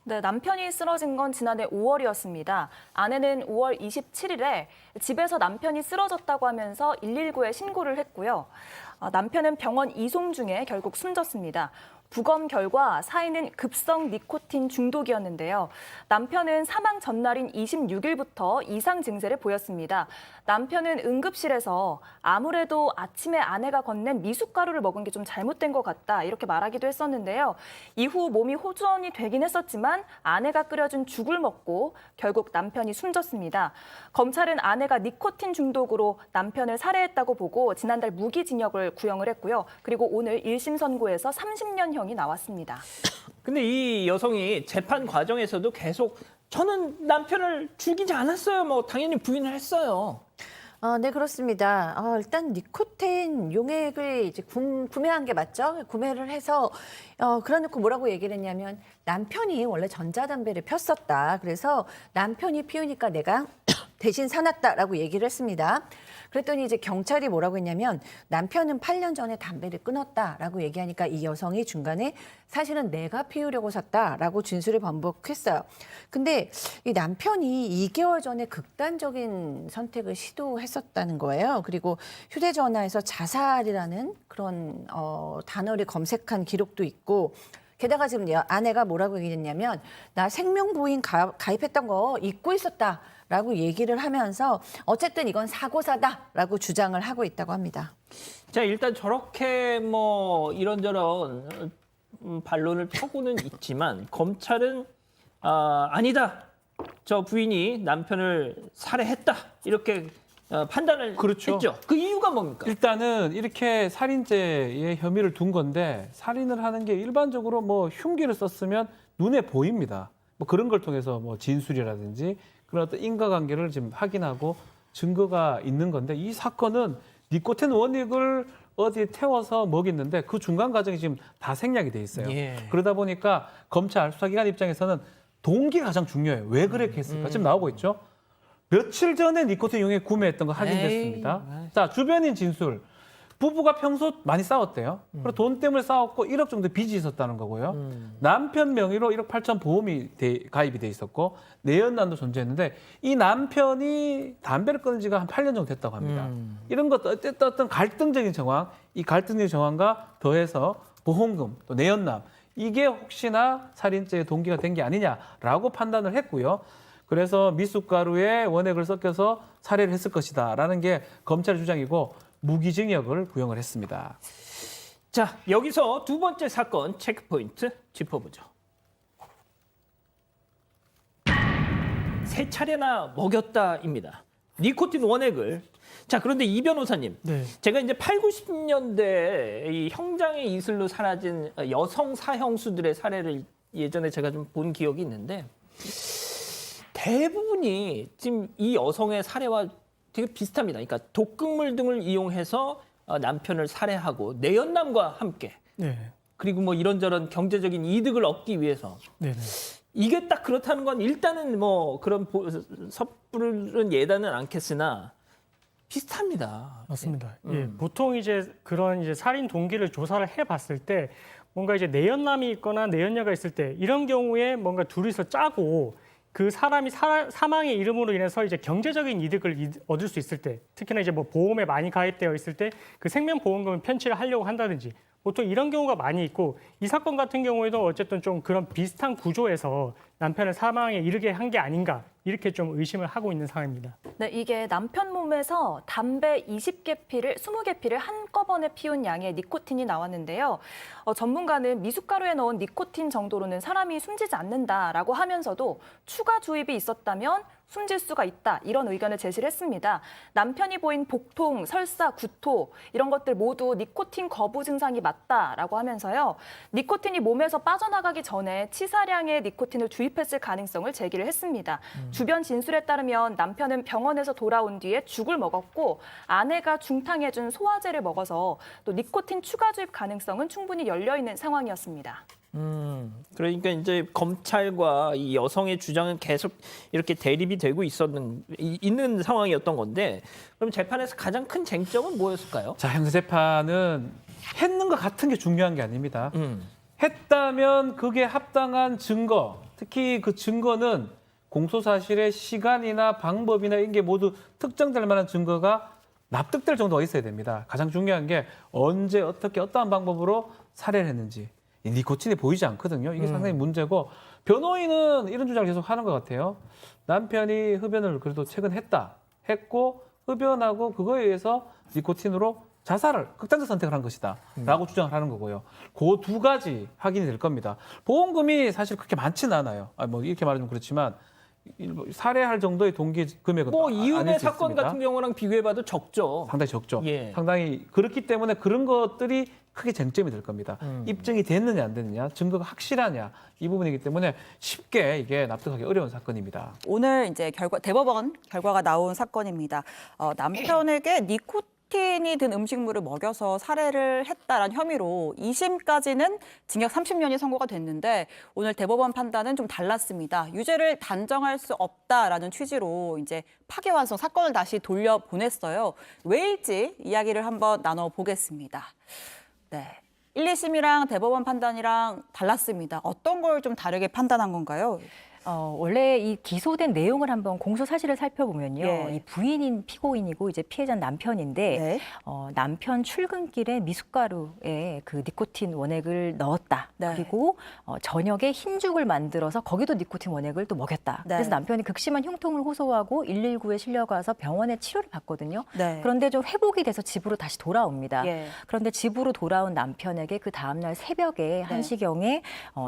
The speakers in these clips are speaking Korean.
네, 남편이 쓰러진 건 지난해 5월이었습니다. 아내는 5월 27일에 집에서 남편이 쓰러졌다고 하면서 119에 신고를 했고요. 남편은 병원 이송 중에 결국 숨졌습니다. 부검 결과 사인은 급성 니코틴 중독이었는데요. 남편은 사망 전날인 26일부터 이상 증세를 보였습니다. 남편은 응급실에서 아무래도 아침에 아내가 건넨 미숫가루를 먹은 게 좀 잘못된 것 같다 이렇게 말하기도 했었는데요. 이후 몸이 호전이 되긴 했었지만 아내가 끓여준 죽을 먹고 결국 남편이 숨졌습니다. 검찰은 아내가 니코틴 중독으로 남편을 살해했다고 보고 지난달 무기징역을 구형을 했고요. 그리고 오늘 1심 선고에서 30년형이 나왔습니다. 근데 이 여성이 재판 과정에서도 계속 저는 남편을 죽이지 않았어요. 뭐 당연히 부인을 했어요. 네, 그렇습니다. 일단 니코틴 용액을 이제 구매한 게 맞죠? 구매를 해서 그래놓고 뭐라고 얘기를 했냐면 남편이 원래 전자담배를 폈었다. 그래서 남편이 피우니까 내가 대신 사놨다라고 얘기를 했습니다. 그랬더니 이제 경찰이 뭐라고 했냐면 남편은 8년 전에 담배를 끊었다라고 얘기하니까 이 여성이 중간에 사실은 내가 피우려고 샀다라고 진술을 반복했어요. 근데 이 남편이 2개월 전에 극단적인 선택을 시도했었다는 거예요. 그리고 휴대전화에서 자살이라는 그런 단어를 검색한 기록도 있고 게다가 지금 아내가 뭐라고 얘기했냐면 나 생명보험 가입했던 거 잊고 있었다라고 얘기를 하면서 어쨌든 이건 사고사다라고 주장을 하고 있다고 합니다. 자, 일단 저렇게 뭐 이런저런 반론을 펴고는 있지만 검찰은 아니다. 저 부인이 남편을 살해했다. 이렇게 판단을 그렇죠. 했죠. 그 이유가 뭡니까? 일단은 이렇게 살인죄의 혐의를 둔 건데 살인을 하는 게 일반적으로 뭐 흉기를 썼으면 눈에 보입니다. 뭐 그런 걸 통해서 뭐 진술이라든지 그런 어떤 인과관계를 지금 확인하고 증거가 있는 건데 이 사건은 니코틴 원액을 어디에 태워서 먹였는데 그 중간 과정이 지금 다 생략이 돼 있어요. 예. 그러다 보니까 검찰 수사기관 입장에서는 동기가 가장 중요해요. 왜 그렇게 했을까? 지금 나오고 있죠. 며칠 전에 니코틴 용액 구매했던 거 확인됐습니다. 자, 주변인 진술. 부부가 평소 많이 싸웠대요. 그리고 돈 때문에 싸웠고 1억 정도 빚이 있었다는 거고요. 남편 명의로 1억 8천 보험이 가입이 돼 있었고 내연남도 존재했는데 이 남편이 담배를 끊은 지가 한 8년 정도 됐다고 합니다. 이런 것도 어떤 갈등적인 정황, 이 갈등적인 정황과 더해서 보험금, 또 내연남 이게 혹시나 살인죄의 동기가 된 게 아니냐라고 판단을 했고요. 그래서 미숫가루에 원액을 섞여서 살해를 했을 것이다라는 게 검찰의 주장이고 무기징역을 구형을 했습니다. 자, 여기서 두 번째 사건 체크포인트 짚어보죠. 세 차례나 먹였다입니다. 니코틴 원액을. 자, 그런데 이 변호사님, 제가 이제 8, 90년대 이 형장의 이슬로 사라진 여성 사형수들의 사례를 예전에 제가 좀 본 기억이 있는데 대부분이 지금 이 여성의 사례와 되게 비슷합니다. 그러니까 독극물 등을 이용해서 남편을 살해하고 내연남과 함께 그리고 뭐 이런저런 경제적인 이득을 얻기 위해서 이게 딱 그렇다는 건 일단은 뭐 그런 섣부른 예단은 않겠으나 비슷합니다. 맞습니다. 예, 보통 이제 그런 이제 살인 동기를 조사를 해봤을 때 뭔가 이제 내연남이 있거나 내연녀가 있을 때 이런 경우에 뭔가 둘이서 짜고 그 사람이 사망의 이름으로 인해서 이제 경제적인 이득을 얻을 수 있을 때, 특히나 이제 뭐 보험에 많이 가입되어 있을 때 그 생명보험금을 편취를 하려고 한다든지 보통 이런 경우가 많이 있고 이 사건 같은 경우에도 어쨌든 좀 그런 비슷한 구조에서 남편을 사망에 이르게 한 게 아닌가 이렇게 좀 의심을 하고 있는 상황입니다. 네, 이게 남편 몸에서 담배 20개 피를 한꺼번에 피운 양의 니코틴이 나왔는데요. 전문가는 미숫가루에 넣은 니코틴 정도로는 사람이 숨지지 않는다라고 하면서도 추가 주입이 있었다면 숨질 수가 있다 이런 의견을 제시를 했습니다. 남편이 보인 복통, 설사, 구토 이런 것들 모두 니코틴 거부 증상이 맞다라고 하면서요. 니코틴이 몸에서 빠져나가기 전에 치사량의 니코틴을 주입했을 가능성을 제기를 했습니다. 주변 진술에 따르면 남편은 병원에서 돌아온 뒤에 죽을 먹었고 아내가 중탕해준 소화제를 먹어서 또 니코틴 추가 주입 가능성은 충분히 열려 있는 상황이었습니다. 그러니까 이제 검찰과 이 여성의 주장은 계속 이렇게 대립이 되고 있는 상황이었던 건데 그럼 재판에서 가장 큰 쟁점은 뭐였을까요? 자, 형사재판은 했는 것 같은 게 중요한 게 아닙니다. 했다면 그게 합당한 증거, 특히 그 증거는 공소 사실의 시간이나 방법이나 이게 모두 특정될 만한 증거가 납득될 정도가 있어야 됩니다. 가장 중요한 게 언제 어떻게 어떠한 방법으로 살해를 했는지 이 니코틴이 보이지 않거든요. 이게 상당히 문제고 변호인은 이런 주장을 계속 하는 것 같아요. 남편이 흡연을 그래도 최근 했고 흡연하고 그거에 의해서 니코틴으로 자살을 극단적 선택을 한 것이다라고 주장을 하는 거고요. 그 두 가지 확인이 될 겁니다. 보험금이 사실 그렇게 많지는 않아요. 뭐 이렇게 말하면 그렇지만 살해할 정도의 동기 금액은 뭐 아닐 이은혜 수 사건 있습니다. 같은 경우랑 비교해봐도 적죠. 상당히 적죠. 예. 상당히 그렇기 때문에 그런 것들이 크게 쟁점이 될 겁니다. 입증이 됐느냐 안 됐느냐, 증거가 확실하냐 이 부분이기 때문에 쉽게 이게 납득하기 어려운 사건입니다. 오늘 이제 대법원 결과가 나온 사건입니다. 남편에게 니코틴이 든 음식물을 먹여서 살해를 했다라는 혐의로 2심까지는 징역 30년이 선고가 됐는데 오늘 대법원 판단은 좀 달랐습니다. 유죄를 단정할 수 없다라는 취지로 이제 파기환송 사건을 다시 돌려보냈어요. 왜일지 이야기를 한번 나눠보겠습니다. 네. 1, 2심이랑 대법원 판단이랑 달랐습니다. 어떤 걸 좀 다르게 판단한 건가요? 원래 이 기소된 내용을 한번 공소 사실을 살펴보면요. 예. 이 부인인 피고인이고 이제 피해자는 남편인데 네. 남편 출근길에 미숫가루에 그 니코틴 원액을 넣었다. 네. 그리고 저녁에 흰죽을 만들어서 거기도 니코틴 원액을 또 먹였다. 네. 그래서 남편이 극심한 흉통을 호소하고 119에 실려가서 병원에 치료를 받거든요. 네. 그런데 좀 회복이 돼서 집으로 다시 돌아옵니다. 예. 그런데 집으로 돌아온 남편에게 그 다음날 새벽에 1시경에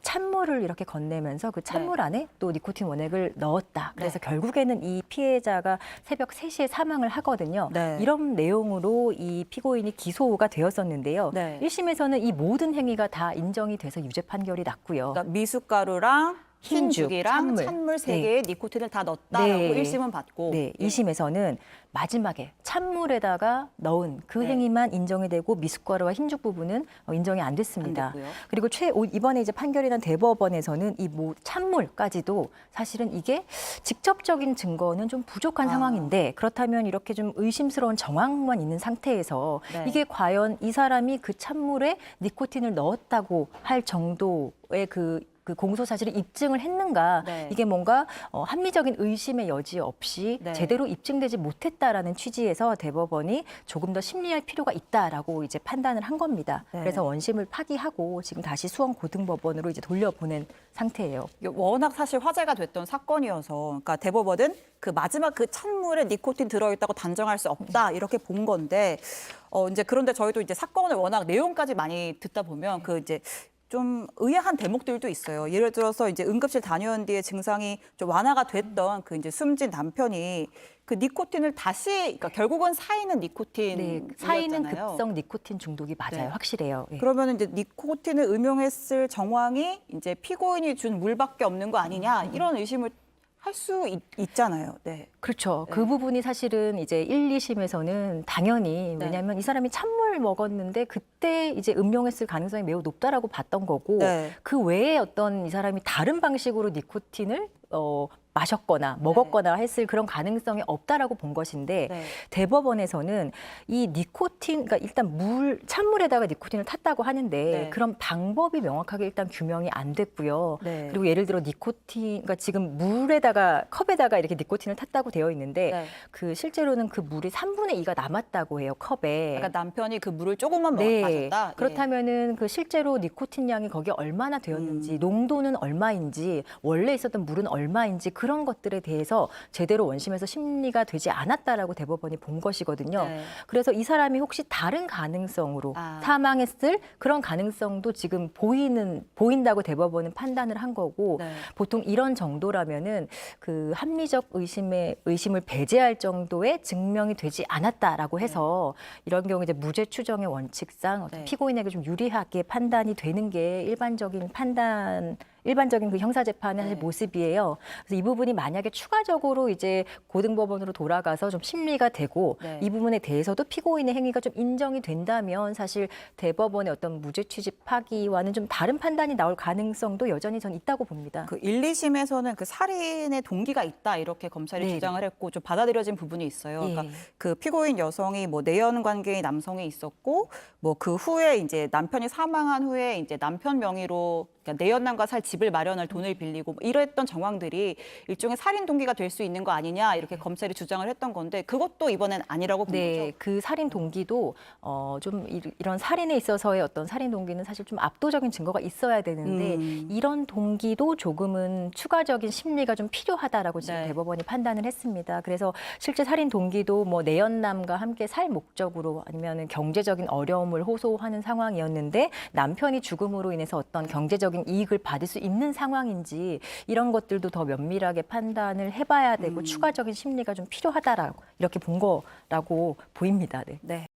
찬물을 이렇게 건네면서 그 찬물 안에 또 니코틴 원액을 넣었다. 그래서 결국에는 이 피해자가 새벽 3시에 사망을 하거든요. 네. 이런 내용으로 이 피고인이 기소가 되었었는데요. 네. 1심에서는 이 모든 행위가 다 인정이 돼서 유죄 판결이 났고요. 그러니까 미숫가루랑 흰죽, 흰죽이랑 찬물. 찬물 세 네. 개에 니코틴을 다 넣었다라고 네. 1심은 받고 네, 예. 2심에서는 마지막에 찬물에다가 넣은 그 네. 행위만 인정이 되고 미숫가루와 흰죽 부분은 인정이 안 됐습니다. 안 됐고요. 그리고 이번에 이제 판결이 난 대법원에서는 이 찬물까지도 사실은 이게 직접적인 증거는 좀 부족한 상황인데 그렇다면 이렇게 좀 의심스러운 정황만 있는 상태에서 네. 이게 과연 이 사람이 그 찬물에 니코틴을 넣었다고 할 정도의 그 공소 사실을 입증을 했는가 네. 이게 뭔가 합리적인 의심의 여지 없이 네. 제대로 입증되지 못했다라는 취지에서 대법원이 조금 더 심리할 필요가 있다라고 이제 판단을 한 겁니다. 네. 그래서 원심을 파기하고 지금 다시 수원 고등법원으로 이제 돌려보낸 상태예요. 이게 워낙 사실 화제가 됐던 사건이어서 그러니까 대법원은 그 마지막 그 찬물에 니코틴 들어있다고 단정할 수 없다 이렇게 본 건데 이제 그런데 저희도 이제 사건을 워낙 내용까지 많이 듣다 보면 그 이제 좀 의아한 대목들도 있어요. 예를 들어서 이제 응급실 다녀온 뒤에 증상이 좀 완화가 됐던 그 이제 숨진 남편이 그 니코틴을 다시 그러니까 결국은 사인은 니코틴 네, 사인은 급성 니코틴 중독이 맞아요. 네. 확실해요. 예. 그러면 이제 니코틴을 음용했을 정황이 이제 피고인이 준 물밖에 없는 거 아니냐 이런 의심을 할 수 있잖아요. 네. 그렇죠. 그 부분이 사실은 이제 1, 2심에서는 당연히 네. 왜냐하면 이 사람이 찬물 먹었는데 그때 이제 음용했을 가능성이 매우 높다라고 봤던 거고 네. 그 외에 어떤 이 사람이 다른 방식으로 니코틴을 마셨거나 먹었거나 했을 그런 가능성이 없다라고 본 것인데 네. 대법원에서는 이 니코틴, 그러니까 일단 찬물에다가 니코틴을 탔다고 하는데 네. 그런 방법이 명확하게 일단 규명이 안 됐고요. 네. 그리고 예를 들어 니코틴, 그러니까 지금 컵에다가 이렇게 니코틴을 탔다고 되어 있는데 네. 그 실제로는 그 물이 3분의 2가 남았다고 해요, 컵에. 그러니까 남편이 그 물을 조금만 네. 마셨다. 그렇다면은 그 실제로 니코틴 양이 거기에 얼마나 되었는지, 농도는 얼마인지, 원래 있었던 물은 얼마인지 그런 것들에 대해서 제대로 원심에서 심리가 되지 않았다라고 대법원이 본 것이거든요. 네. 그래서 이 사람이 혹시 다른 가능성으로 아. 사망했을 그런 가능성도 지금 보인다고 대법원은 판단을 한 거고 네. 보통 이런 정도라면은 그 합리적 의심을 배제할 정도의 증명이 되지 않았다라고 해서 이런 경우 이제 무죄 추정의 원칙상 어떤 네. 피고인에게 좀 유리하게 판단이 되는 게 일반적인 그 형사재판의 사실 네. 모습이에요. 그래서 이 부분이 만약에 추가적으로 이제 고등법원으로 돌아가서 좀 심리가 되고 네. 이 부분에 대해서도 피고인의 행위가 좀 인정이 된다면 사실 대법원의 어떤 무죄 취집 파기와는 좀 다른 판단이 나올 가능성도 여전히 전 있다고 봅니다. 그 1, 2심에서는 그 살인의 동기가 있다 이렇게 검찰이 네. 주장을 했고 좀 받아들여진 부분이 있어요. 예. 그러니까 그 피고인 여성이 뭐 내연 관계의 남성이 있었고 뭐 그 후에 이제 남편이 사망한 후에 이제 남편 명의로 그러니까 내연남과 살 집을 마련할 돈을 빌리고 이랬던 정황들이 일종의 살인 동기가 될 수 있는 거 아니냐 이렇게 검찰이 주장을 했던 건데 그것도 이번엔 아니라고 본 네, 거죠. 그 살인 동기도 좀 이런 살인에 있어서의 어떤 살인 동기는 사실 좀 압도적인 증거가 있어야 되는데 이런 동기도 조금은 추가적인 심리가 좀 필요하다라고 지금 네. 대법원이 판단을 했습니다. 그래서 실제 살인 동기도 뭐 내연남과 함께 살 목적으로 아니면은 경제적인 어려움을 호소하는 상황이었는데 남편이 죽음으로 인해서 어떤 경제적인 이익을 받을 수 있는 상황인지 이런 것들도 더 면밀하게 판단을 해봐야 되고 추가적인 심리가 좀 필요하다라고 이렇게 본 거라고 보입니다. 네. 네.